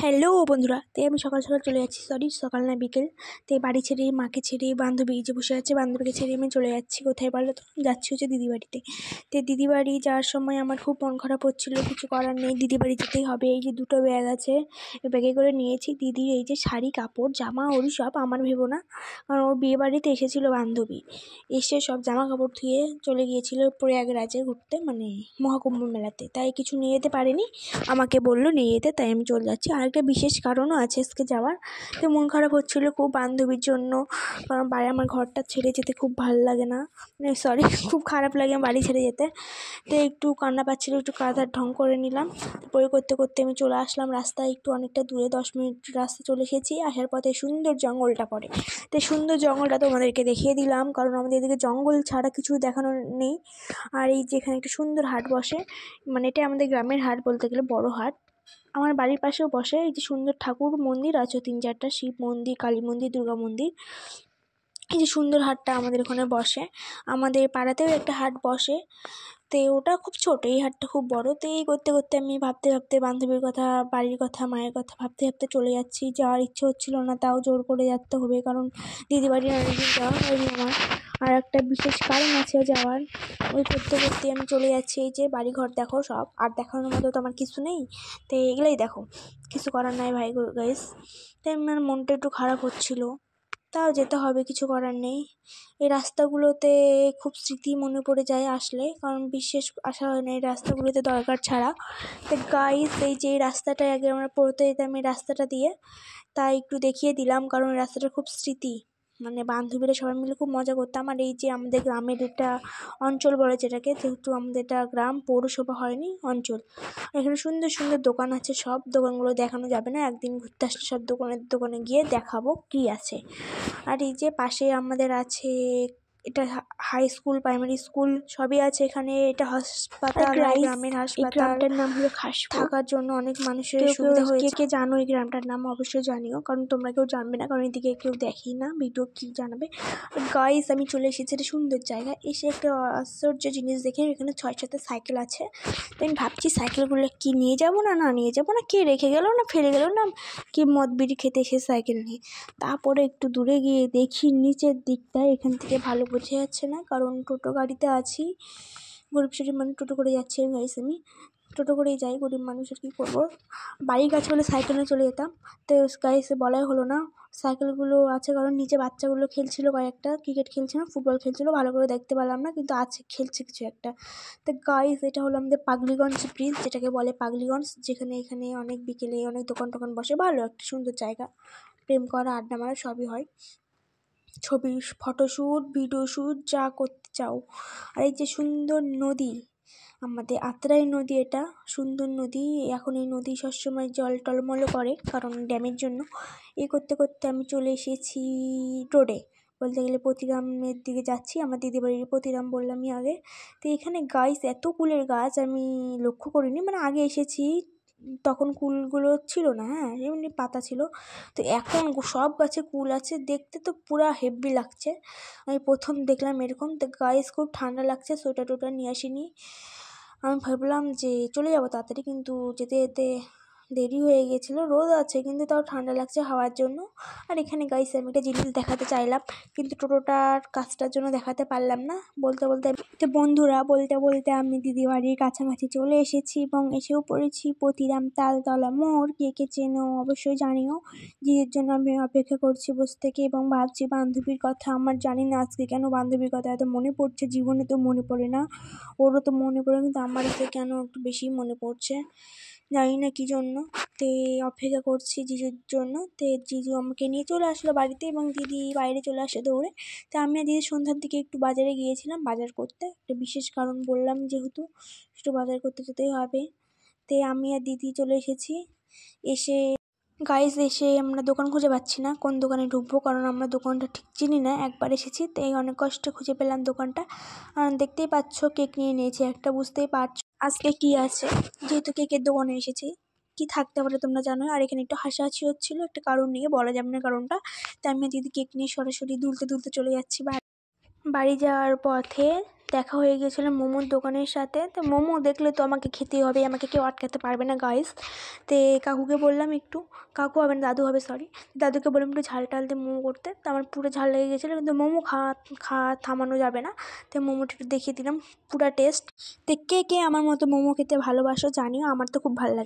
Hello বন্ধুরা, আমি সকাল সকাল চলে যাচ্ছি, সকাল না বিকেল। বাড়ি ছেড়ে, মাকে ছেড়ে, বান্ধবী যে বসে আছে বান্ধবীকে ছেড়ে আমি চলে যাচ্ছি। কোথায় বলো তো? যাচ্ছি হচ্ছে দিদি বাড়িতে। দিদি বাড়ি যাওয়ার সময় আমার খুব মন খারাপ হচ্ছিলো, কিছু করার নেই, দিদি বাড়ি যেতেই হবে। এই যে দুটো ব্যাগ আছে, ব্যাগে করে নিয়েছি দিদির এই যে শাড়ি, কাপড়, জামা, ওরই সব আমার ভেবো না, কারণ ওর বিয়ে বাড়িতে এসেছিলো বান্ধবী, এসে সব জামা কাপড় ধুয়ে চলে গিয়েছিল প্রয়াগরাজে ঘুরতে, মানে মহাকুম্ভ মেলাতে। তাই কিছু নিয়ে যেতে পারেনি, আমাকে বললো নিয়ে যেতে, তাই আমি চলে যাচ্ছি। আরেকটা বিশেষ কারণও আছে আজকে যাওয়ার। মন খারাপ হচ্ছিলো খুব বান্ধবীর জন্য, কারণ বাড়ি আমার ঘরটা ছেড়ে যেতে খুব ভালো লাগে না, খুব খারাপ লাগে বাড়ি ছেড়ে যেতে। একটু কান্না পাচ্ছিলো, একটু কাঁদার ঢং করে নিলাম। পরে করতে করতে আমি চলে আসলাম রাস্তায়, একটু অনেকটা দূরে, 10 মিনিট রাস্তা চলে এসেছি। আসার পথে সুন্দর জঙ্গলটা পড়ে, সুন্দর জঙ্গলটা তোমাদেরকে দেখিয়ে দিলাম, কারণ আমাদের এদিকে জঙ্গল ছাড়া কিছু দেখানোর নেই। আর এই যেখানে একটা সুন্দর হাট বসে, মানে এটা আমাদের গ্রামের হাট বলতে গেলে, বড় হাট। আমার বাড়ির পাশেও বসে। এই যে সুন্দর ঠাকুর মন্দির আছে 3-4টা, শিব মন্দির, কালী মন্দির, দুর্গা মন্দির। এই যে সুন্দর হাটটা আমাদের ওখানে বসে। আমাদের পাড়াতেও একটা হাট বসে, ওটা খুব ছোট, এই হাটটা খুব বড়। এই করতে করতে আমি ভাবতে ভাবতে বান্ধবীর কথা, বাড়ির কথা, মায়ের কথা ভাবতে ভাবতে চলে যাচ্ছি। যাওয়ার ইচ্ছে হচ্ছিল না, তাও জোর করে যেতে হবে, কারণ দিদি বাড়ির অনেকদিন যাওয়া হয়নি আমার। আর একটা বিশেষ কারণ আছে যাওয়ার। ওই করতে করতে আমি চলে যাচ্ছি। এই যে বাড়িঘর দেখো সব, আর দেখানোর মতো তো আমার কিছু নেই, এগুলোই দেখো, কিছু করার নাই ভাই গাইস। আমার মনটা একটু খারাপ হচ্ছিল, তাও যেতে হবে, কিছু করার নেই। এই রাস্তাগুলোতে খুব স্মৃতি মনে পড়ে যায় আসলে, কারণ বিশেষ আসা হয় না এই রাস্তাগুলোতে দরকার ছাড়া। গাইস, এই যে এই রাস্তাটায় আগে আমরা পড়তে যেতাম এই রাস্তাটা দিয়ে, তাই একটু দেখিয়ে দিলাম, কারণ এই রাস্তাটা খুব স্মৃতি, মানে বান্ধবীরা সবাই মিলে খুব মজা করতাম। আর এই যে আমাদের গ্রামের এটা অঞ্চল বলে যেটাকে, যেহেতু আমাদের এটা গ্রাম, পৌরসভা হয়নি, অঞ্চল। এখানে সুন্দর সুন্দর দোকান আছে, সব দোকানগুলো দেখানো যাবে না, একদিন ঘুরতে আসলে সব দোকানে গিয়ে দেখাবো কি আছে। আর এই যে পাশে আমাদের আছে, এটা হাই স্কুল, প্রাইমারি স্কুল সবই আছে এখানে। এটা হাসপাতাল, গ্রামের হাসপাতাল। এই গ্রামটার নাম হলো খাসপুর। থাকার জন্য অনেক মানুষের সুবিধা হয়েছে। কে জানো এই গ্রামটার নাম অবশ্যই জানিও, কারণ তোমরা কেউ জানবে না, কারণ এদিকে কেউ দেখি না ভিডিও, কি জানাবে। গাইস, আমি চলে এসেছি একটা সুন্দর জায়গা, এসে একটা আশ্চর্য জিনিস দেখে, এখানে 6-7টা সাইকেল আছে। আমি ভাবছি সাইকেলগুলো কি নিয়ে যাবো না নিয়ে যাবো না, কে রেখে গেল না ফেলে গেল না, কি মদ বিড়ি খেতে এসে সাইকেল নিয়ে। তারপরে একটু দূরে গিয়ে দেখি নিচের দিকটায়, এখান থেকে ভালো বোঝা যাচ্ছে না, কারণ টোটো গাড়িতে আছি, গরিব শরীর মানুষ, টোটো করে যাচ্ছি গাইস। আমি টোটো করেই যাই, গরিব মানুষের কী করবো। বাড়ির কাছে হলে সাইকেলে চলে যেতাম, গাইসে বলাই হলো না সাইকেলগুলো আছে, কারণ নিচে বাচ্চাগুলো খেলছিল, কয়েকটা ক্রিকেট খেলছিল, ফুটবল খেলছিল, ভালো করে দেখতে পেলাম না, কিন্তু আছে, খেলছে কিছু একটা। গাইস, এটা হলো আমাদের পাগলিগঞ্জ ব্রিজ, যেটাকে বলে পাগলিগঞ্জ, যেখানে এখানে অনেক বিকেলে অনেক দোকান টোকান বসে, ভালো একটা সুন্দর জায়গা, প্রেম করা, আড্ডা মারা সবই হয়, ছবি, ফটোশ্যুট, ভিডিও শ্যুট, যা করতে চাও। আর এই যে সুন্দর নদী, আমাদের আত্রাই নদী, এটা সুন্দর নদী। এখন এই নদী সবসময় জল টলমল করে, কারণ ড্যামের জন্য। এই করতে করতে আমি চলে এসেছি রোডে, বলতে গেলে প্রতিরামের দিকে যাচ্ছি, আমার দিদি বাড়ির প্রতিরাম বললামই আগে। এখানে গাইস এত কুলের গাছ আমি লক্ষ্য করিনি, মানে আগে এসেছি তখন কুলগুলো ছিল না, এমনি পাতা ছিল। এখন সব গাছে কুল আছে, দেখতে তো পুরা হেভি লাগছে। আমি প্রথম দেখলাম এরকম। গাইস, খুব ঠান্ডা লাগছে, সোয়েটার টোয়েটার নিয়ে আসিনি। আমি ভাবলাম যে চলে যাবো তাড়াতাড়ি, কিন্তু যেতে যেতে দেরি হয়ে গেছিলো। রোদ আছে কিন্তু তাও ঠান্ডা লাগছে হাওয়ার জন্য। আর এখানে গাইস আমি একটা জিনিস দেখাতে চাইলাম, কিন্তু টোটোটার কাজটার জন্য দেখাতে পারলাম না। বলতে বলতে বন্ধুরা, বলতে বলতে আমি দিদি বাড়ির কাছাকাছি চলে এসেছি, এবং এসেও পড়েছি প্রতিরাম তালতলা মোড়। কে কে চেনো অবশ্যই জানিও। দিদির জন্য আমি অপেক্ষা করছি বসে থেকে, এবং ভাবছি বান্ধবীর কথা। আমার জানি না আজকে কেন বান্ধবীর কথা এত মনে পড়ছে, জীবনে তো মনে পড়ে না, ওরও তো মনে পড়ে, কিন্তু আমার এতে কেন একটু বেশি মনে পড়ছে, জানি না কী জন্য। অপেক্ষা করছি জিজুর জন্য। জিজু আমাকে নিয়ে চলে আসলো বাড়িতে, এবং দিদি বাইরে চলে আসে দৌড়ে। আমি আর দিদি সন্ধ্যার দিকে একটু বাজারে গিয়েছিলাম বাজার করতে, একটা বিশেষ কারণ বললাম যেহেতু, একটু বাজার করতে যেতেই হবে। আমি আর দিদি চলে এসেছি। এসে আমরা দোকান খুঁজে পাচ্ছি না, কোন দোকানে ঢুকবো, কারণ আমরা দোকানটা ঠিক চিনি না, একবার এসেছি, অনেক কষ্টে খুঁজে পেলাম দোকানটা। দেখতেই পাচ্ছ কেক নিয়ে নিয়েছি একটা, বুঝতেই পারছো আজকে কি আছে, যেহেতু কেকের দোকানে এসেছি, কি থাকতে পারে তোমরা জানো। আর এখানে একটু হাসাহাসি হচ্ছিল, একটা কারণ নিয়ে, বলা যাবে না কারণটা। আমি দিদি কেক নিয়ে সরাসরি দুলতে দুলতে চলে যাচ্ছি বাড়ি যাওয়ার পথে দেখা হয়ে গিয়েছিলো মোমোর দোকানের সাথে। তো মোমো দেখলে তো আমাকে খেতেই হবে, আমাকে কেউ আটকাতে পারবে না গাইস। তো কাকুকে বললাম একটু, কাকু হবে না দাদু হবে, সরি, দাদুকে বললাম একটু ঝাল টাল দিয়ে মোমো করতে। তো আমার পুরো ঝাল লেগে গেছিলো, কিন্তু মোমো খাওয়া থামানো যাবে না। তো মোমোটা একটু দেখিয়ে দিলাম পুরো টেস্ট। তো কে কে আমার মতো মোমো খেতে ভালোবাসো জানিও, আমার তো খুব ভালো লাগে।